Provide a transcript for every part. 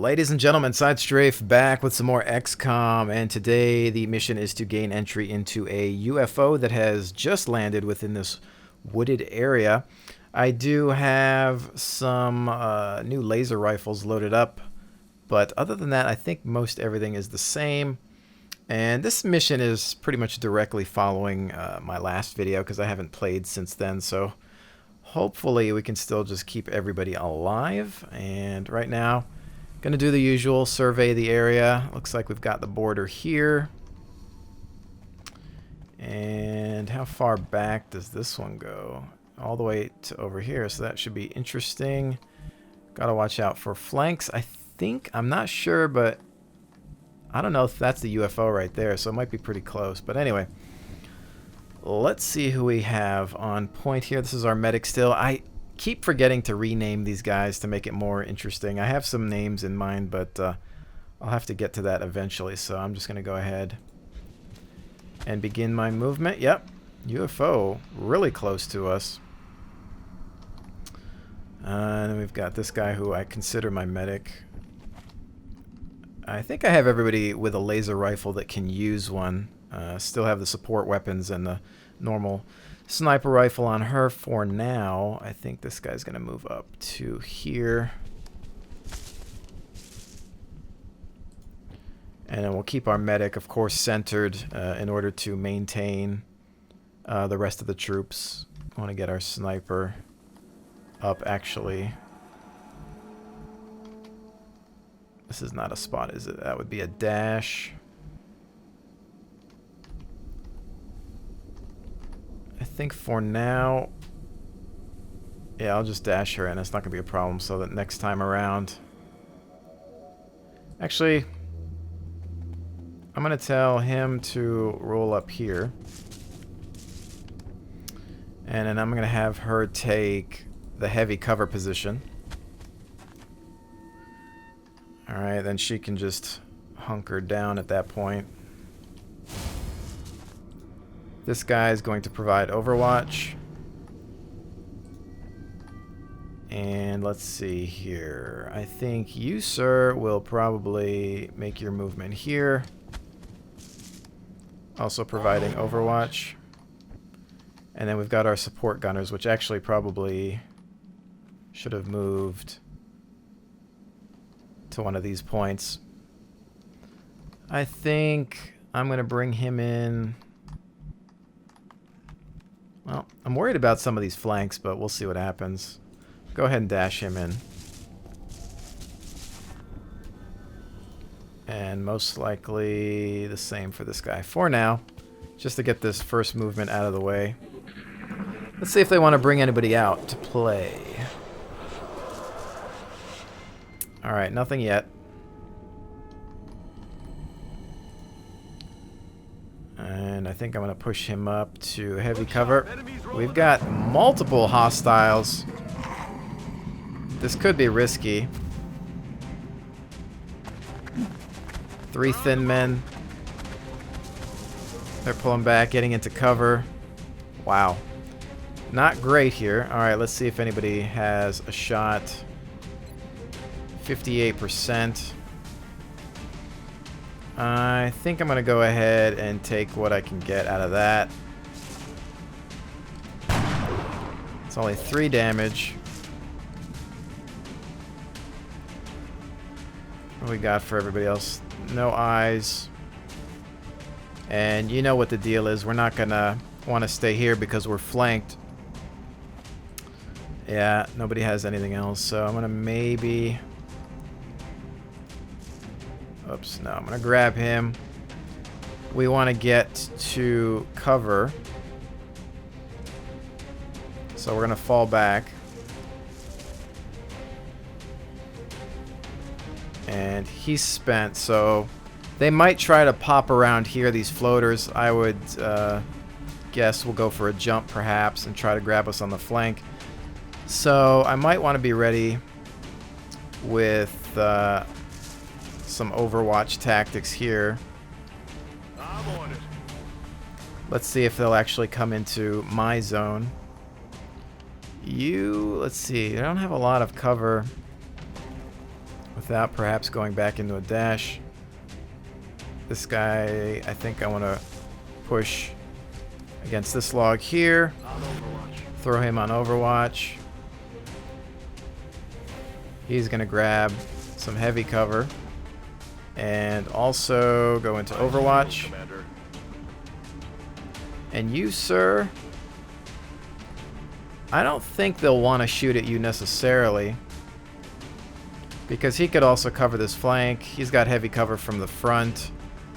Ladies and gentlemen, SideStrafe back with some more XCOM, and today the mission is to gain entry into a UFO that has just landed within this wooded area. I do have some new laser rifles loaded up, but other than that, I think most everything is the same. And this mission is pretty much directly following my last video because I haven't played since then, so hopefully we can still just keep everybody alive. And right now, gonna do the usual, survey the area. Looks like we've got the border here. And how far back does this one go? All the way to over here, so that should be interesting. Gotta watch out for flanks. I think, I'm not sure, but I don't know if that's the UFO right there, so it might be pretty close. But anyway, let's see who we have on point here. This is our medic still. I keep forgetting to rename these guys to make it more interesting. I have some names in mind, but I'll have to get to that eventually. So I'm just going to go ahead and begin my movement. Yep, UFO really close to us. And then we've got this guy who I consider my medic. I think I have everybody with a laser rifle that can use one. Still have the support weapons and the normal sniper rifle on her for now. I think this guy's going to move up to here. And then we'll keep our medic, of course, centered in order to maintain the rest of the troops. I want to get our sniper up, actually. This is not a spot, is it? That would be a dash. I think for now, yeah, I'll just dash her in. It's not going to be a problem, so that next time around... Actually, I'm going to tell him to roll up here. And then I'm going to have her take the heavy cover position. Alright, then she can just hunker down at that point. This guy is going to provide overwatch. And let's see here. I think you, sir, will probably make your movement here. Also providing overwatch. And then we've got our support gunners, which actually probably should have moved to one of these points. I think I'm going to bring him in. Well, I'm worried about some of these flanks, but we'll see what happens. Go ahead and dash him in. And most likely the same for this guy for now, just to get this first movement out of the way. Let's see if they want to bring anybody out to play. Alright, nothing yet. And I think I'm going to push him up to heavy cover. We've got multiple hostiles. This could be risky. 3 thin men. They're pulling back, getting into cover. Wow. Not great here. Alright, let's see if anybody has a shot. 58%. I think I'm going to go ahead and take what I can get out of that. It's only 3 damage. What do we got for everybody else? No eyes. And you know what the deal is. We're not going to want to stay here because we're flanked. Yeah, nobody has anything else. So I'm going to maybe... Oops, no, I'm going to grab him. We want to get to cover. So we're going to fall back. And he's spent, so they might try to pop around here, these floaters. I would guess we'll go for a jump perhaps and try to grab us on the flank. So I might want to be ready with... some Overwatch tactics here. I'm on it. Let's see if they'll actually come into my zone. Let's see, I don't have a lot of cover with without perhaps going back into a dash. This guy, I think I want to push against this log here. Throw him on Overwatch. He's going to grab some heavy cover. And also go into Overwatch. And you, sir, I don't think they'll want to shoot at you necessarily, because he could also cover this flank. He's got heavy cover from the front.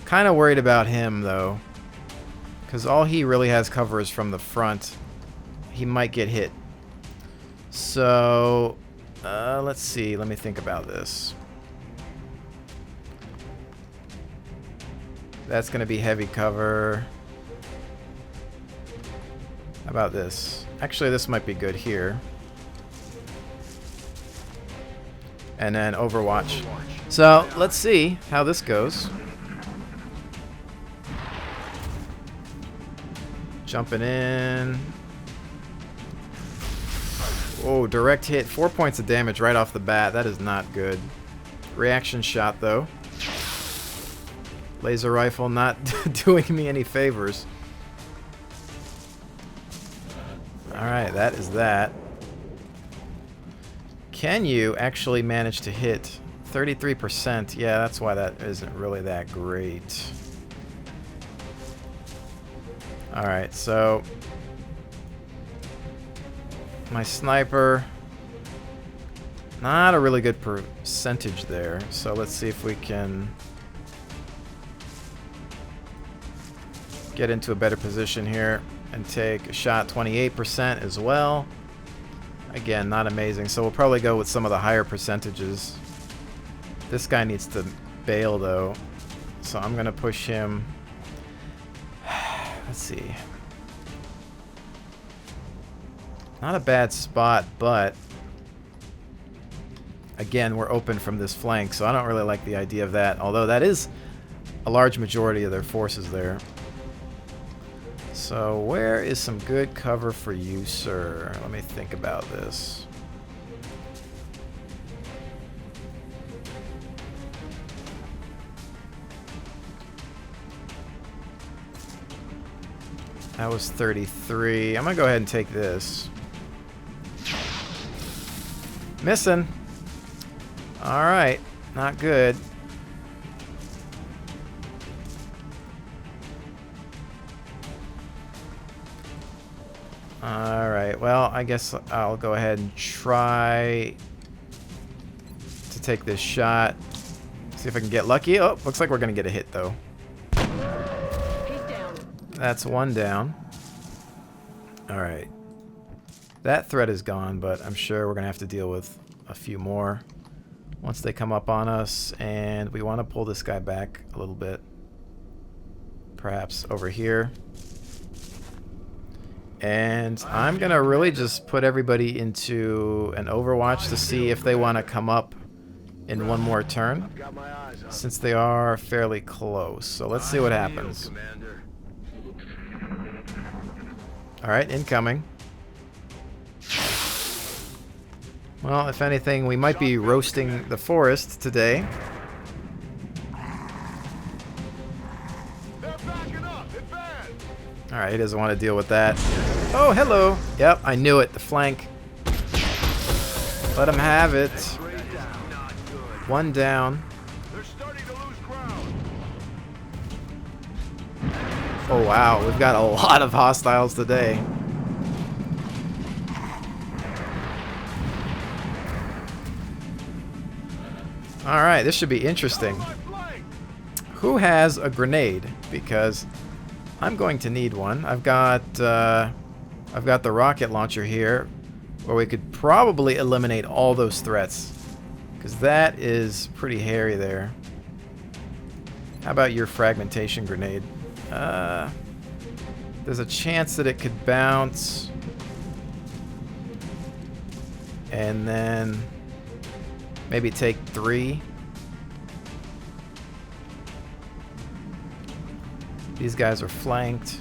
Kind of worried about him, though, because all he really has cover is from the front. He might get hit. So, let's see. Let me think about this. That's going to be heavy cover. How about this? Actually, this might be good here. And then Overwatch. So, let's see how this goes. Jumping in. Oh, direct hit. 4 points of damage right off the bat. That is not good. Reaction shot, though. Laser rifle not doing me any favors. Alright, that is that. Can you actually manage to hit 33%? Yeah, that's why that isn't really that great. Alright, so my sniper, not a really good percentage there. So let's see if we can get into a better position here and take a shot. 28% as well. Again, not amazing. So we'll probably go with some of the higher percentages. This guy needs to bail, though. So I'm going to push him. Let's see. Not a bad spot, but again, we're open from this flank, so I don't really like the idea of that. Although that is a large majority of their forces there. So where is some good cover for you, sir? Let me think about this. That was 33. I'm going to go ahead and take this. Missing. Alright. Not good. Alright, well, I guess I'll go ahead and try to take this shot. See if I can get lucky. Oh, looks like we're going to get a hit, though. That's one down. Alright. That threat is gone, but I'm sure we're going to have to deal with a few more once they come up on us. And we want to pull this guy back a little bit. Perhaps over here. And I'm going to really just put everybody into an Overwatch to see if they want to come up in one more turn, since they are fairly close. So let's see what happens. Alright, incoming. Well, if anything, we might be roasting the forest today. Alright, he doesn't want to deal with that. Oh, hello! Yep, I knew it. The flank. Let him have it. One down. Oh, wow. We've got a lot of hostiles today. Alright, this should be interesting. Who has a grenade? Because I'm going to need one. I've got the rocket launcher here, where we could probably eliminate all those threats, because that is pretty hairy there. How about your fragmentation grenade? There's a chance that it could bounce, and then maybe take 3. These guys are flanked.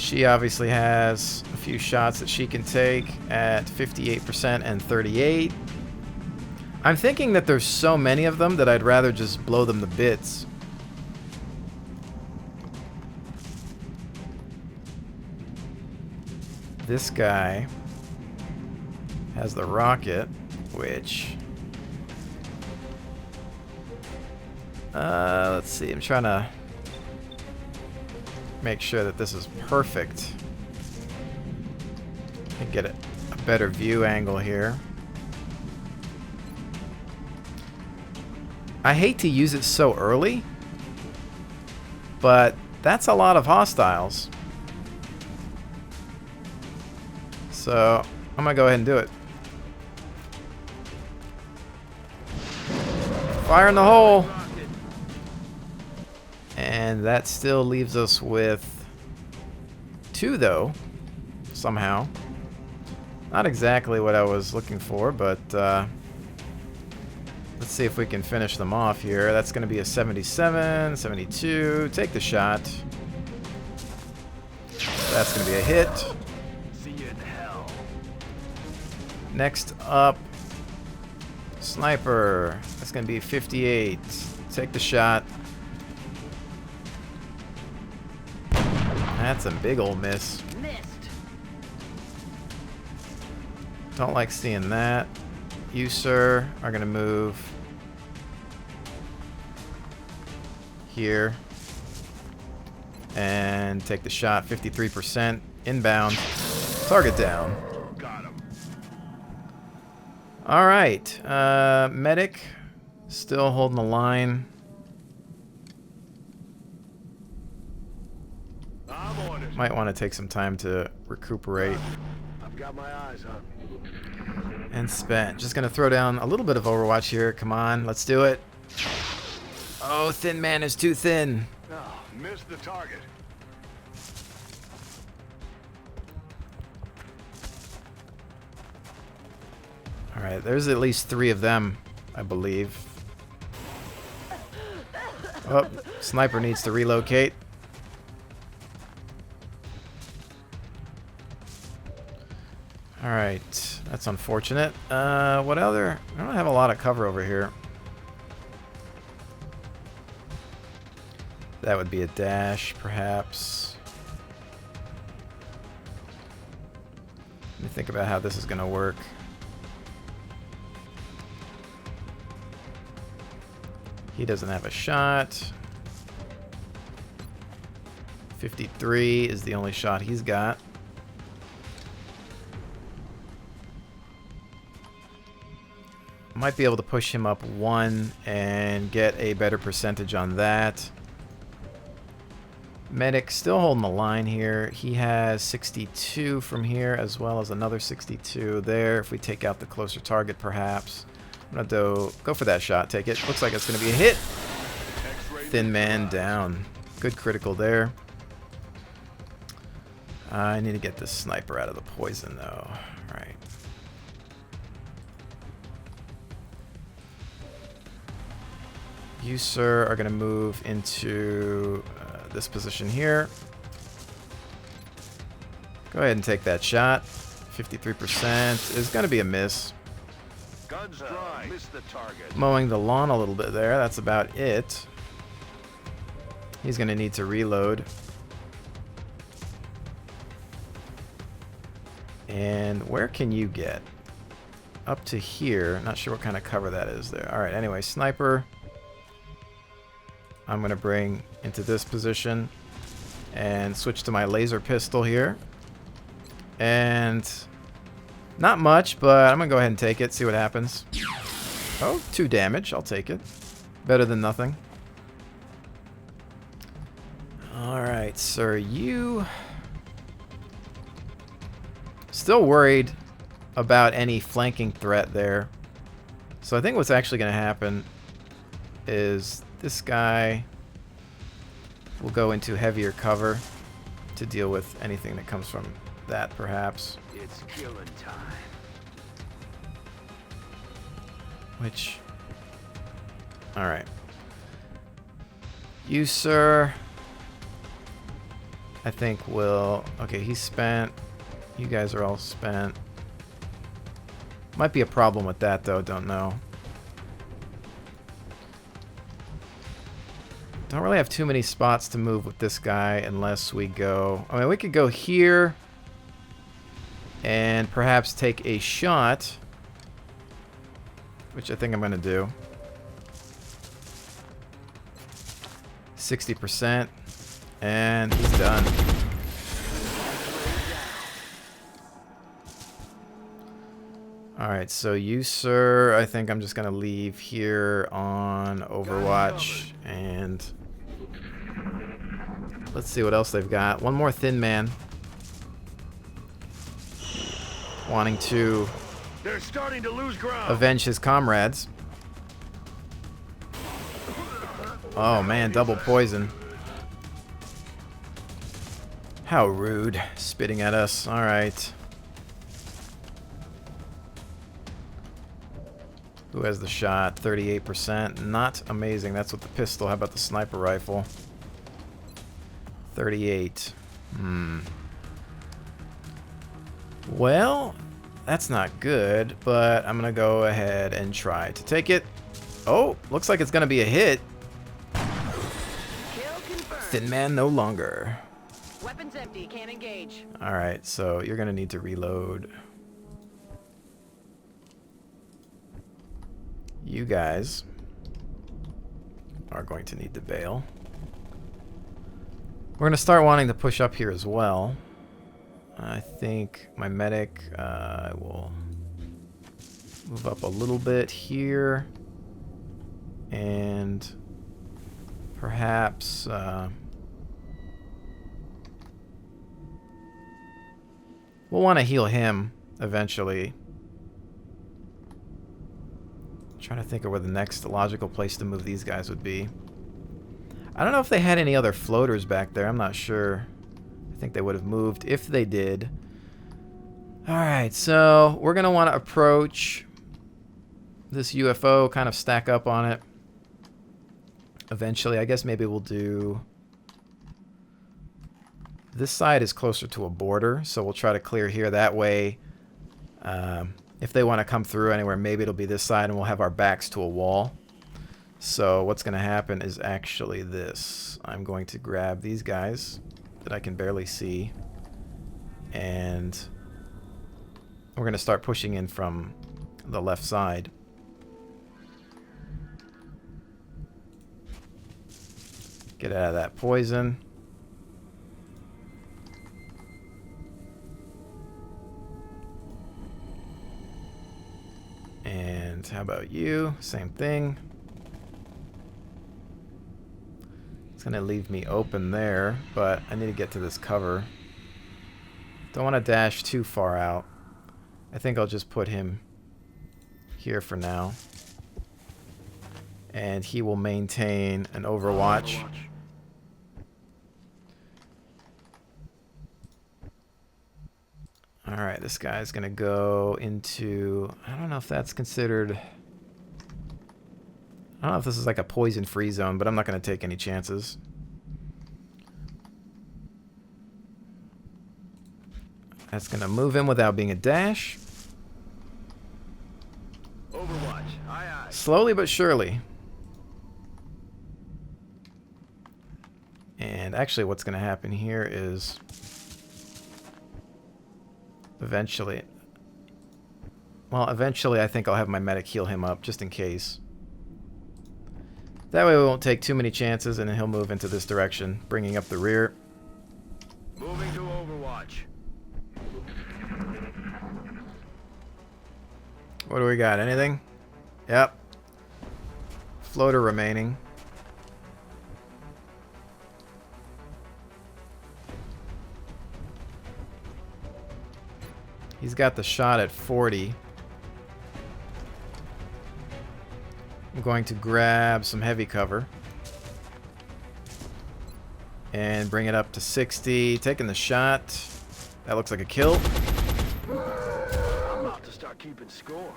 She obviously has a few shots that she can take at 58% and 38. I'm thinking that there's so many of them that I'd rather just blow them to bits. This guy has the rocket, which... let's see, I'm trying to make sure that this is perfect. And get a better view angle here. I hate to use it so early, but that's a lot of hostiles. So I'm gonna go ahead and do it. Fire in the hole! And that still leaves us with 2, though, somehow. Not exactly what I was looking for, but let's see if we can finish them off here. That's going to be a 77, 72. Take the shot. That's going to be a hit. See you in hell. Next up, sniper. That's going to be 58. Take the shot. That's a big old miss. Missed. Don't like seeing that. You, sir, are going to move here and take the shot. 53% inbound. Target down. Got him. All right. Medic still holding the line. I'm on it. Might want to take some time to recuperate. I've got my eyes on. And spent. Just going to throw down a little bit of Overwatch here. Come on, let's do it. Oh, Thin Man is too thin. Oh, missed the target. All right, there's at least 3 of them, I believe. Oh, sniper needs to relocate. All right, that's unfortunate. What other? I don't have a lot of cover over here. That would be a dash, perhaps. Let me think about how this is going to work. He doesn't have a shot. 53 is the only shot he's got. Might be able to push him up 1 and get a better percentage on that. Medic still holding the line here. He has 62 from here as well as another 62 there. If we take out the closer target, perhaps. I'm going to go for that shot. Take it. Looks like it's going to be a hit. Thin Man down. Good critical there. I need to get this sniper out of the poison, though. All right. You, sir, are going to move into this position here. Go ahead and take that shot. 53% is going to be a miss. Guns dry. Missed the target. Mowing the lawn a little bit there. That's about it. He's going to need to reload. And where can you get? Up to here. Not sure what kind of cover that is there. All right, anyway, sniper. I'm going to bring into this position and switch to my laser pistol here. And not much, but I'm going to go ahead and take it, see what happens. Oh, 2 damage. I'll take it. Better than nothing. All right, sir. You... Still worried about any flanking threat there. So I think what's actually going to happen is this guy will go into heavier cover to deal with anything that comes from that, perhaps. It's killing time. Which... Alright. You, sir... I think will... Okay, he's spent. You guys are all spent. Might be a problem with that, though. Don't know. Don't really have too many spots to move with this guy unless we go... I mean, we could go here and perhaps take a shot, which I think I'm going to do. 60%, and he's done. Alright, so you, sir, I think I'm just going to leave here on Overwatch, and let's see what else they've got. One more thin man. Wanting to They're starting to lose ground. avenge his comrades. Oh man, double poison. How rude. Spitting at us. Alright. Who has the shot? 38%. Not amazing. That's with the pistol. How about the sniper rifle? 38. Well, that's not good, but I'm going to go ahead and try to take it. Oh, looks like it's going to be a hit. Thin man no longer. Weapons empty, can't engage. Alright, so you're going to need to reload. You guys are going to need to bail. We're going to start wanting to push up here as well. I think my medic, I will move up a little bit here. And perhaps we'll want to heal him eventually. Trying to think of where the next logical place to move these guys would be. I don't know if they had any other floaters back there. I'm not sure. I think they would have moved if they did. Alright, so we're going to want to approach this UFO, kind of stack up on it. Eventually, I guess maybe we'll do... This side is closer to a border, so we'll try to clear here. That way, if they want to come through anywhere, maybe it'll be this side and we'll have our backs to a wall. So what's going to happen is actually this. I'm going to grab these guys that I can barely see, and we're going to start pushing in from the left side. Get out of that poison. And how about you? Same thing. It's going to leave me open there, but I need to get to this cover. Don't want to dash too far out. I think I'll just put him here for now. And he will maintain an overwatch. Alright, this guy's going to go into... I don't know if that's considered... I don't know if this is like a poison-free zone, but I'm not going to take any chances. That's going to move him without being a dash. Overwatch. Aye, aye. Slowly but surely. And actually what's going to happen here is... Eventually... Well, eventually I think I'll have my medic heal him up, just in case. That way we won't take too many chances, and then he'll move into this direction, bringing up the rear. Moving to Overwatch. What do we got? Anything? Yep. Floater remaining. He's got the shot at 40. I'm going to grab some heavy cover and bring it up to 60. Taking the shot. That looks like a kill. I'm about to start keeping score.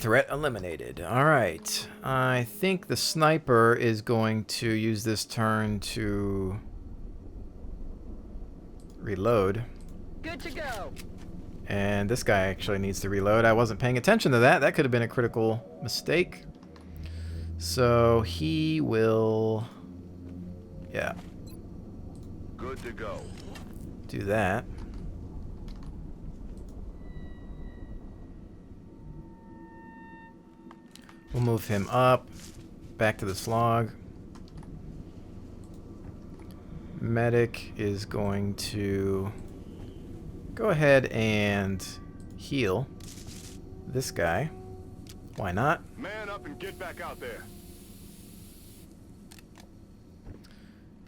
Threat eliminated. Alright. I think the sniper is going to use this turn to reload. Good to go. And this guy actually needs to reload. I wasn't paying attention to that. That could have been a critical mistake. So he will... yeah. Good to go. Do that. We'll move him up. Back to the slog. Medic is going to go ahead and heal this guy. Why not? Man up and get back out there.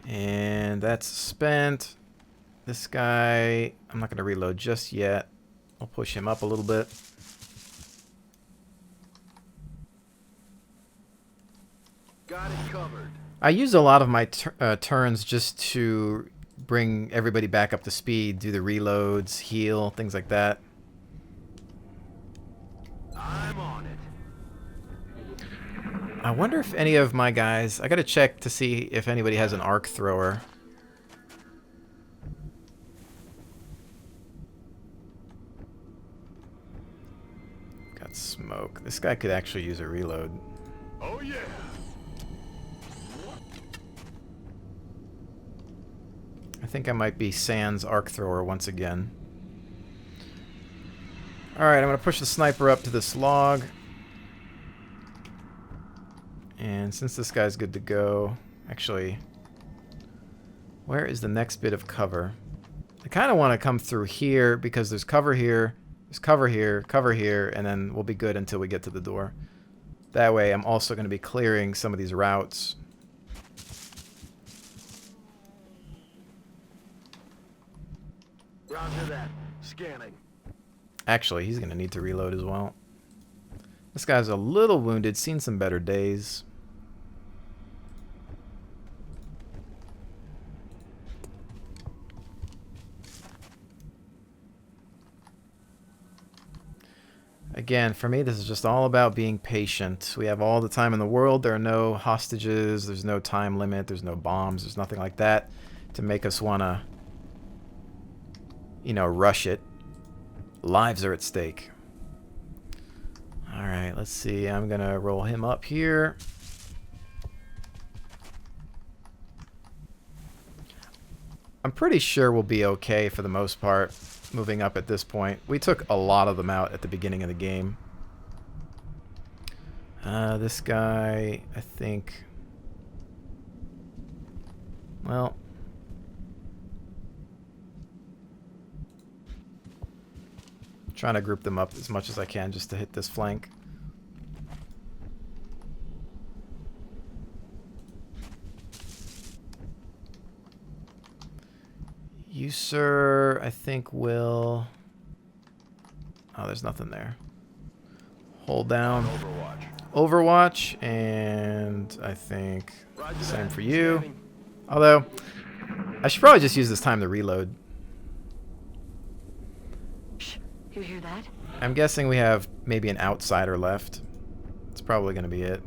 And that's spent. This guy, I'm not going to reload just yet. I'll push him up a little bit. Got it covered. I use a lot of my turns just to bring everybody back up to speed, do the reloads, heal, things like that. I'm on it. I wonder if any of my guys... I gotta check to see if anybody has an arc thrower. Got smoke. This guy could actually use a reload. Oh yeah. I think I might be Sans arc thrower once again. Alright, I'm going to push the sniper up to this log. And since this guy's good to go... Actually, where is the next bit of cover? I kind of want to come through here because there's cover here, there's cover here, and then we'll be good until we get to the door. That way I'm also going to be clearing some of these routes. Roger that. Scanning. Actually, he's going to need to reload as well. This guy's a little wounded, seen some better days. Again, for me, this is just all about being patient. We have all the time in the world. There are no hostages. There's no time limit. There's no bombs. There's nothing like that to make us want to, you know, rush it. Lives are at stake. Alright, let's see. I'm going to roll him up here. I'm pretty sure we'll be okay for the most part, moving up at this point. We took a lot of them out at the beginning of the game. This guy, I think... well... trying to group them up as much as I can just to hit this flank. You, sir, I think will... oh, there's nothing there. Hold down. Overwatch, and I think same for you. Although, I should probably just use this time to reload. You hear that? I'm guessing we have maybe an outsider left. It's probably going to be it.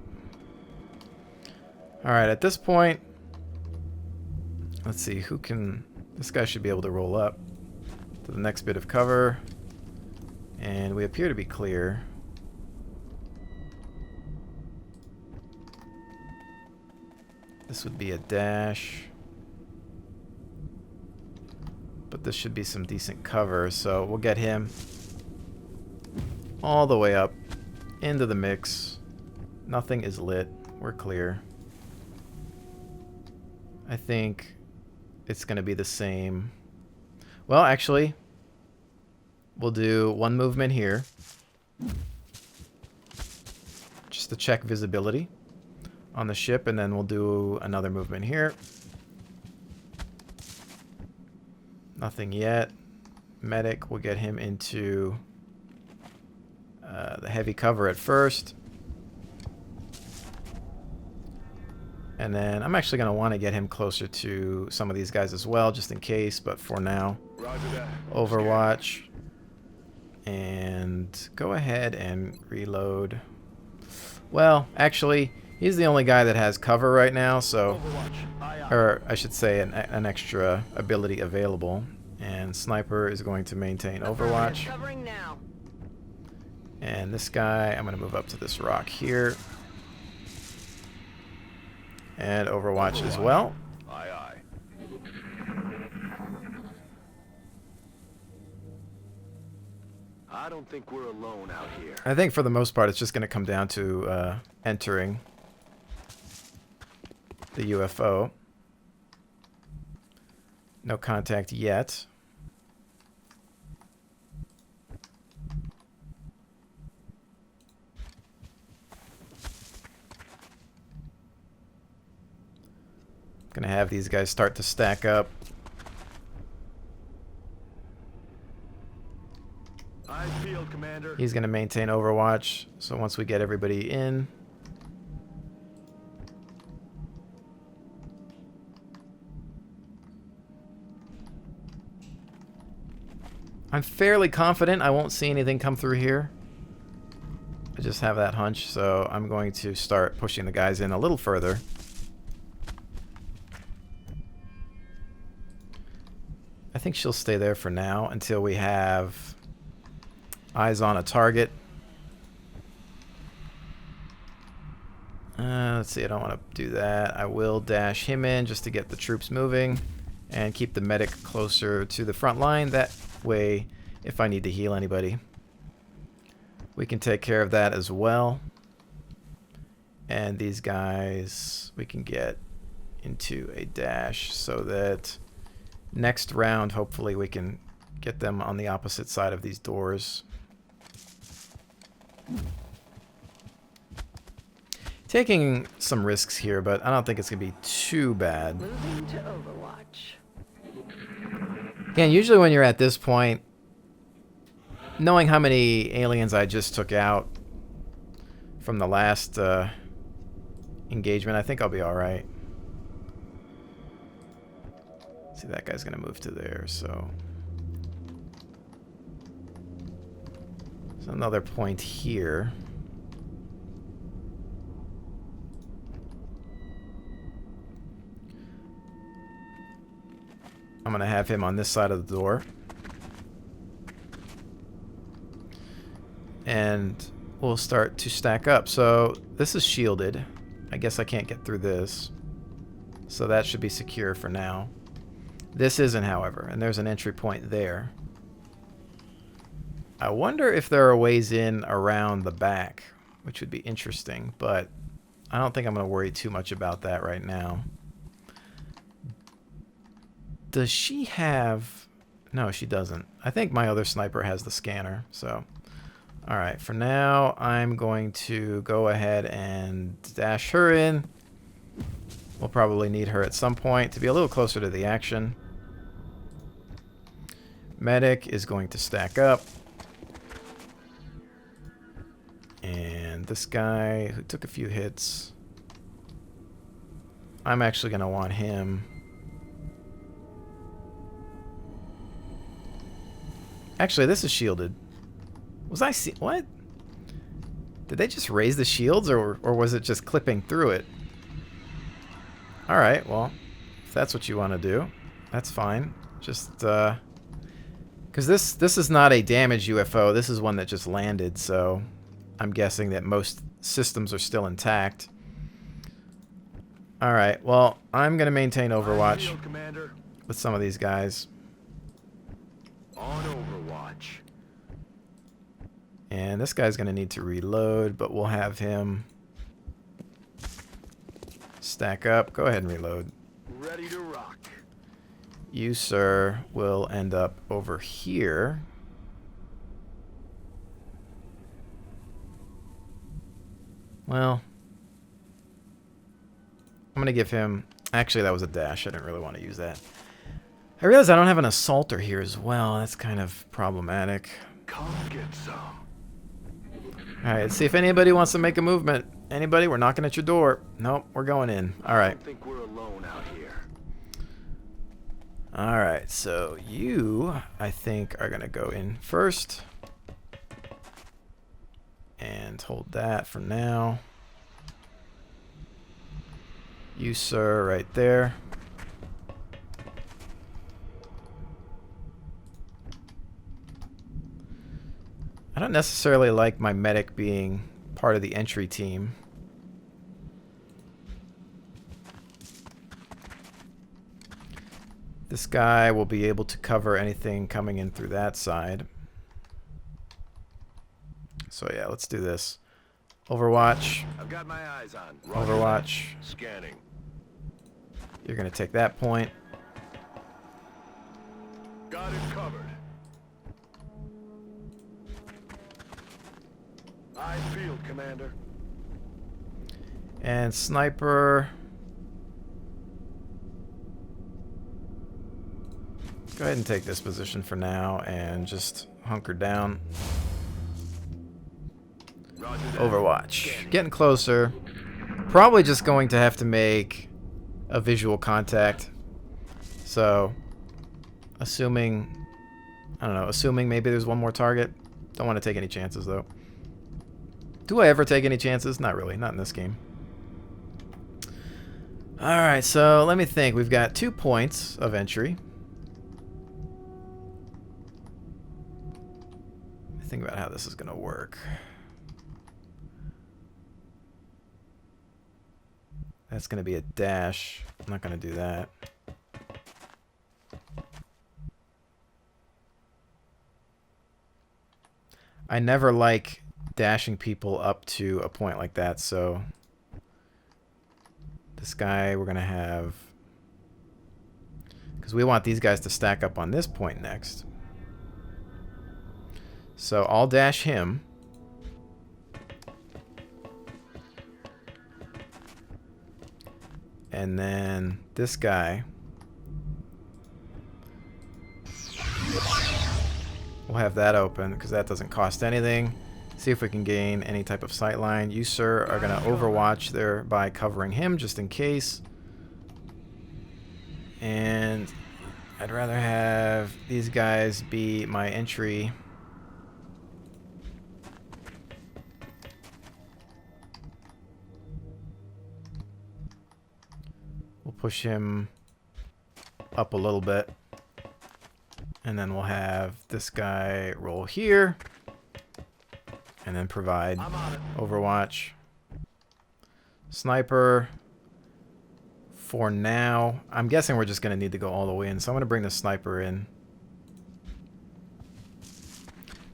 Alright, at this point, let's see, who can... this guy should be able to roll up to the next bit of cover. And we appear to be clear. This would be a dash. But this should be some decent cover, so we'll get him all the way up into the mix. Nothing is lit. We're clear. I think it's going to be the same. Well, actually, we'll do one movement here. Just to check visibility on the ship, and then we'll do another movement here. Nothing yet. Medic, we'll get him into the heavy cover at first. And then I'm actually going to want to get him closer to some of these guys as well, just in case. But for now, Overwatch. And go ahead and reload. Well, actually, he's the only guy that has cover right now, so... Overwatch. Aye, aye. Or I should say an extra ability available. And Sniper is going to maintain Overwatch. Covering now. And this guy, I'm going to move up to this rock here. And Overwatch as well. Aye, aye. I don't think we're alone out here. I think for the most part it's just going to come down to entering the UFO. No contact yet. Gonna have these guys start to stack up. Eyes peeled, Commander. He's gonna maintain Overwatch, so once we get everybody in. I'm fairly confident I won't see anything come through here. I just have that hunch, so I'm going to start pushing the guys in a little further. I think she'll stay there for now until we have eyes on a target. Let's see, I don't want to do that. I will dash him in just to get the troops moving and keep the medic closer to the front line. That way, if I need to heal anybody, we can take care of that as well. And these guys, we can get into a dash so that next round, hopefully, we can get them on the opposite side of these doors. Taking some risks here, but I don't think it's going to be too bad. Moving to Overwatch. Again, usually when you're at this point, knowing how many aliens I just took out from the last engagement, I think I'll be alright. See, that guy's going to move to there, so... There's another point here. I'm going to have him on this side of the door. And we'll start to stack up. So this is shielded. I guess I can't get through this. So that should be secure for now. This isn't, however, and there's an entry point there. I wonder if there are ways in around the back, which would be interesting, but I don't think I'm going to worry too much about that right now. Does she have... No, she doesn't. I think my other sniper has the scanner, so... Alright, for now, I'm going to go ahead and dash her in. We'll probably need her at some point to be a little closer to the action. Medic is going to stack up. And this guy who took a few hits, I'm actually going to want him. Actually, this is shielded. Was I see what? Did they just raise the shields, or was it just clipping through it? All right, well, if that's what you want to do, that's fine. Just because this is not a damaged UFO. This is one that just landed, so I'm guessing that most systems are still intact. All right, well, I'm gonna maintain Overwatch Field, Commander. with some of these guys. On Overwatch. And this guy's going to need to reload, but we'll have him stack up. Go ahead and reload. Ready to rock. You, sir, will end up over here. Well, I'm going to give him... Actually, that was a dash. I didn't really want to use that. I realize I don't have an assaulter here as well. That's kind of problematic. Come get some. Alright, let's see if anybody wants to make a movement. Anybody? We're knocking at your door. Nope, we're going in. I Alright. don't think we're alone out here. Alright, so you, I think, are going to go in first. And hold that for now. You, sir, right there. I don't necessarily like my medic being part of the entry team. This guy will be able to cover anything coming in through that side. So yeah, let's do this. Overwatch. I've got my eyes on. Roger Overwatch. that. Scanning. You're going to take that point. Got it covered. Eyes field, Commander. And sniper. Go ahead and take this position for now and just hunker down. Roger that. Overwatch. Scanning. Getting closer. Probably just going to have to make a visual contact. So, assuming, I don't know, assuming maybe there's one more target. Don't want to take any chances though. Do I ever take any chances? Not really, not in this game. Alright, so let me think. We've got 2 points of entry. Think about how this is going to work. That's going to be a dash. I'm not going to do that. I never like dashing people up to a point like that, so this guy we're going to have, because we want these guys to stack up on this point next. So I'll dash him. And then this guy. We'll have that open because that doesn't cost anything. See if we can gain any type of sight line. You, sir, are going to overwatch there by covering him just in case. And I'd rather have these guys be my entry. We'll push him up a little bit. And then we'll have this guy roll here. And then provide Overwatch. Sniper. For now. I'm guessing we're just going to need to go all the way in. So I'm going to bring the sniper in.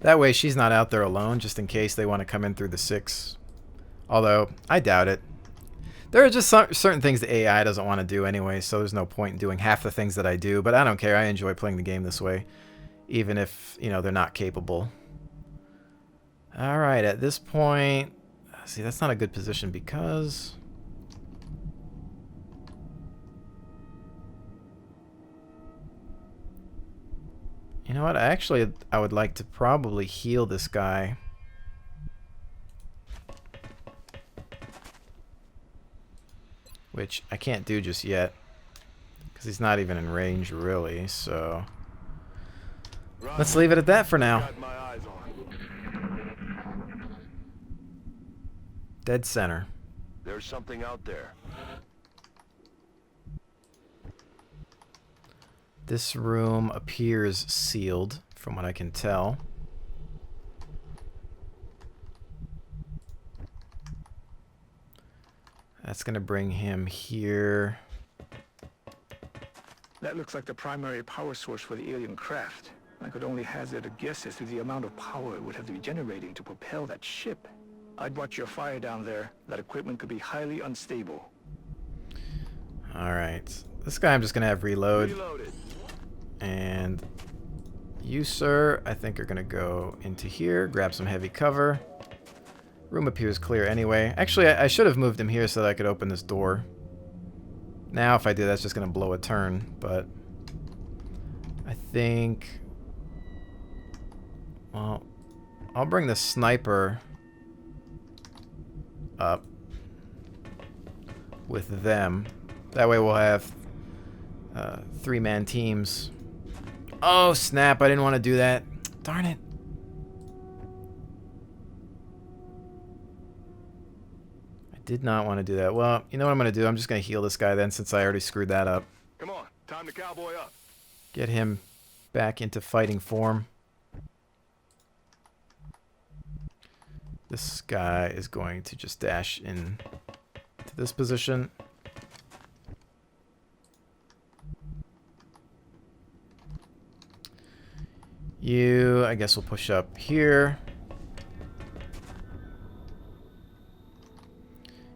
That way she's not out there alone, just in case they want to come in through the 6. Although, I doubt it. There are just certain things the AI doesn't want to do anyway, so there's no point in doing half the things that I do. But I don't care. I enjoy playing the game this way, even if, you know, they're not capable. All right, at this point, see, that's not a good position because you know what? Actually, I would like to probably heal this guy. Which I can't do just yet. Because he's not even in range, really. So let's leave it at that for now. Got my eyes on. Dead center. There's something out there. This room appears sealed, from what I can tell. That's going to bring him here. That looks like the primary power source for the alien craft. I could only hazard a guess as to the amount of power it would have to be generating to propel that ship. I'd watch your fire down there. That equipment could be highly unstable. Alright. This guy I'm just going to have reload. Reloaded. And you, sir, I think are going to go into here, grab some heavy cover. Room appears clear anyway. Actually, I should have moved him here so that I could open this door. Now, if I do, that's just going to blow a turn. But I think, well, I'll bring the sniper up with them. That way we'll have 3-man teams. Oh, snap. I didn't want to do that. Darn it. did not want to do that. Well, you know what I'm going to do? I'm just going to heal this guy then, since I already screwed that up. Come on, time to cowboy up. Get him back into fighting form. This guy is going to just dash in to this position. You, I guess we'll push up here.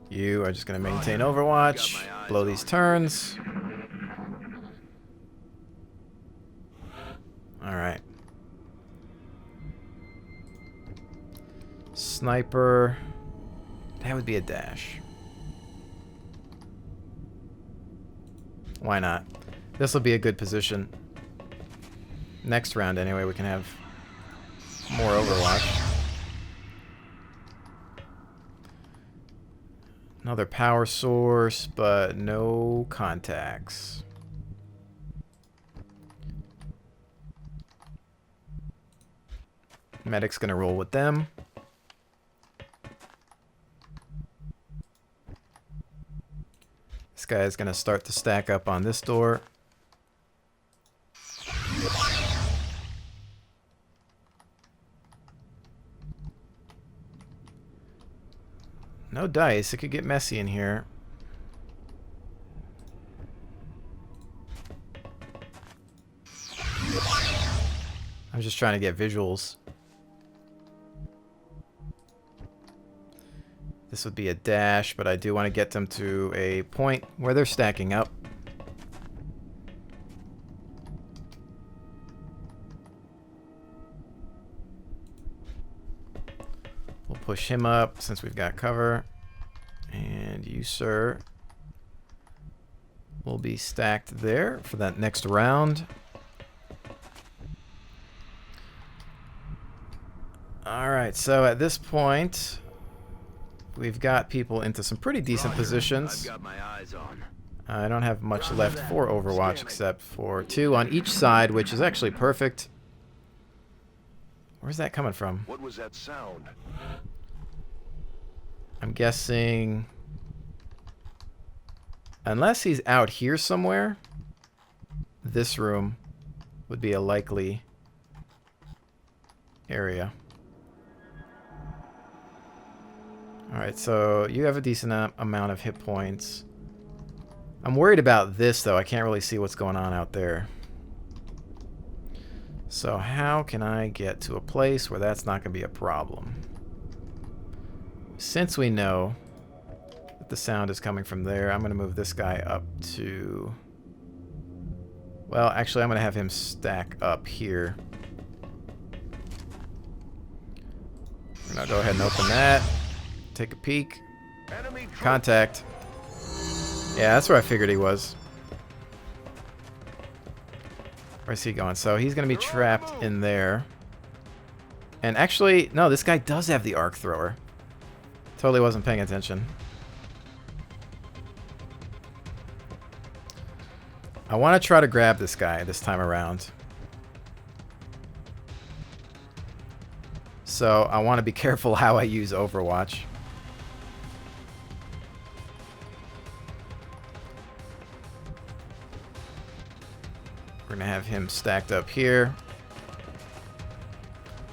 You are just going to maintain Overwatch, blow these turns. Alright. Sniper. That would be a dash. Why not? This will be a good position. Next round, anyway, we can have more Overwatch. Another power source, but no contacts. Medic's gonna roll with them. This guy is gonna start to stack up on this door. No dice. It could get messy in here. I'm just trying to get visuals. This would be a dash, but I do want to get them to a point where they're stacking up. We'll push him up since we've got cover. And you, sir, will be stacked there for that next round. Alright, so at this point, we've got people into some pretty decent positions. I've got my eyes on. I don't have much left for Overwatch except for 2 on each side, which is actually perfect. Where's that coming from? What was that sound? I'm guessing, unless he's out here somewhere, this room would be a likely area. Alright, so you have a decent amount of hit points. I'm worried about this, though. I can't really see what's going on out there. So how can I get to a place where that's not going to be a problem? Since we know that the sound is coming from there, I'm going to move this guy up to... Well, actually, I'm going to have him stack up here. I'm going to go ahead and open that. Take a peek. Enemy Contact. Yeah, that's where I figured he was. Where's he going? So he's going to be trapped in there. And actually, no, this guy does have the arc thrower. Totally wasn't paying attention. I want to try to grab this guy this time around. So I want to be careful how I use Overwatch. We're going to have him stacked up here.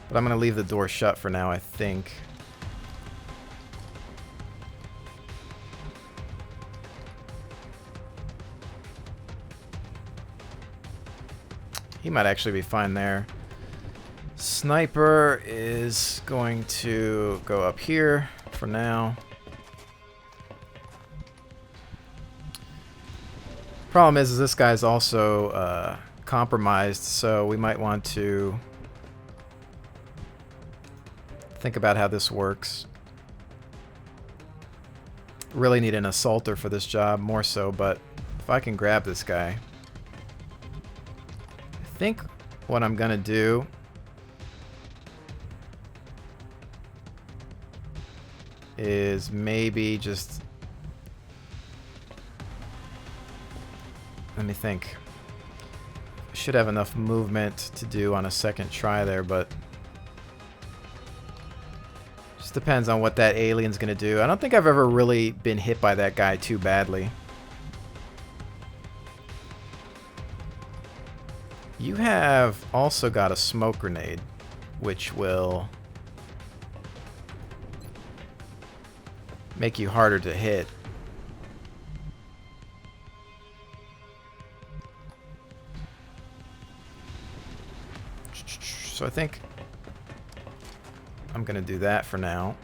But I'm going to leave the door shut for now, I think. He might actually be fine there. Sniper is going to go up here for now. Problem is this guy's also compromised, so we might want to think about how this works. Really need an assaulter for this job, more so, but if I can grab this guy... I think what I'm gonna do is maybe just... Let me think. Should have enough movement to do on a second try there, but... Just depends on what that alien's going to do. I don't think I've ever really been hit by that guy too badly. You have also got a smoke grenade, which will make you harder to hit. So I think I'm going to do that for now.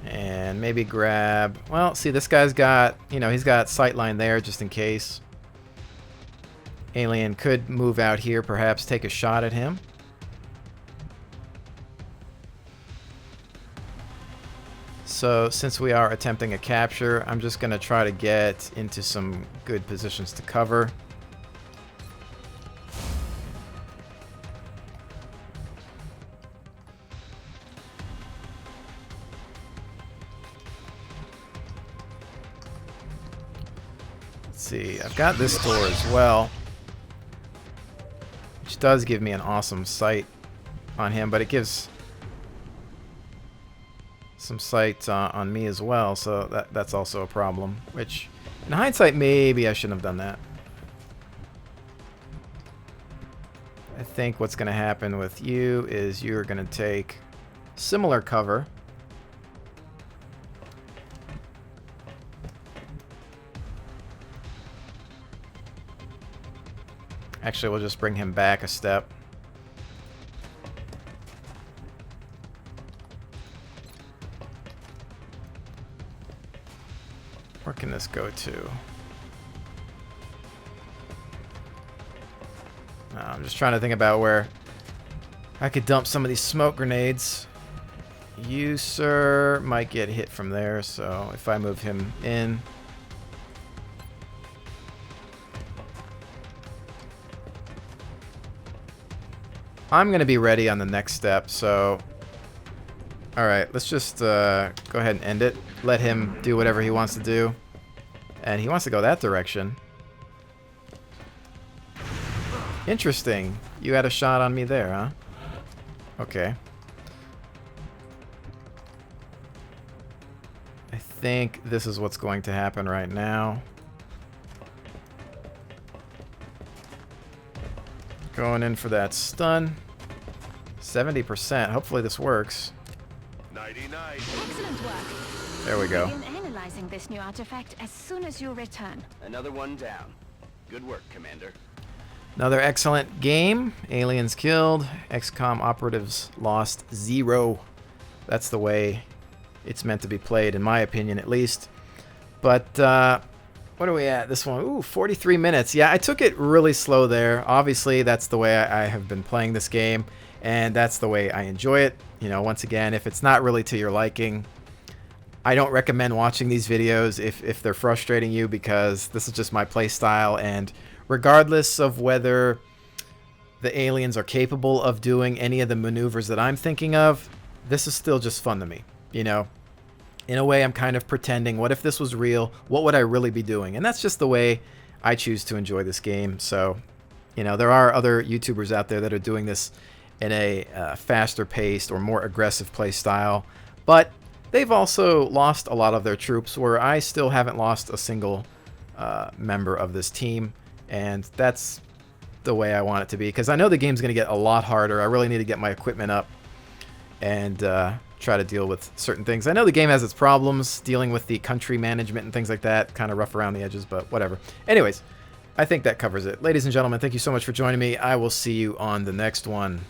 And maybe grab... Well, see, this guy's got... You know, he's got sightline there just in case. Alien could move out here, perhaps take a shot at him. So, since we are attempting a capture, I'm just going to try to get into some good positions to cover. Let's see, I've got this door as well, which does give me an awesome sight on him, but it gives some sight on me as well, so that's also a problem, which in hindsight maybe I shouldn't have done that. I think what's going to happen with you is you're going to take similar cover. Actually, we'll just bring him back a step. Where can this go to? I'm just trying to think about where I could dump some of these smoke grenades. You, sir, might get hit from there, so if I move him in. I'm going to be ready on the next step, so... Alright, let's just go ahead and end it. Let him do whatever he wants to do. And he wants to go that direction. Interesting. You had a shot on me there, huh? Okay. I think this is what's going to happen right now. Going in for that stun. 70%. Hopefully this works. Nighty-night. Excellent work. There we go. Begin analyzing this new artifact as soon as you return. Another one down. Good work, Commander. Another excellent game. Aliens killed. XCOM operatives lost 0. That's the way it's meant to be played, in my opinion, at least. But, what are we at? This one, ooh, 43 minutes. Yeah, I took it really slow there. Obviously, that's the way I have been playing this game, and that's the way I enjoy it. You know, once again, if it's not really to your liking, I don't recommend watching these videos if they're frustrating you, because this is just my play style, and regardless of whether the aliens are capable of doing any of the maneuvers that I'm thinking of, this is still just fun to me, you know? In a way, I'm kind of pretending, what if this was real? What would I really be doing? And that's just the way I choose to enjoy this game. So, you know, there are other YouTubers out there that are doing this in a faster paced or more aggressive play style, but they've also lost a lot of their troops, where I still haven't lost a single member of this team, and that's the way I want it to be, because I know the game's going to get a lot harder. I really need to get my equipment up and try to deal with certain things. I know the game has its problems dealing with the country management and things like that, kind of rough around the edges, but whatever. Anyways, I think that covers it. Ladies and gentlemen, thank you so much for joining me. I will see you on the next one.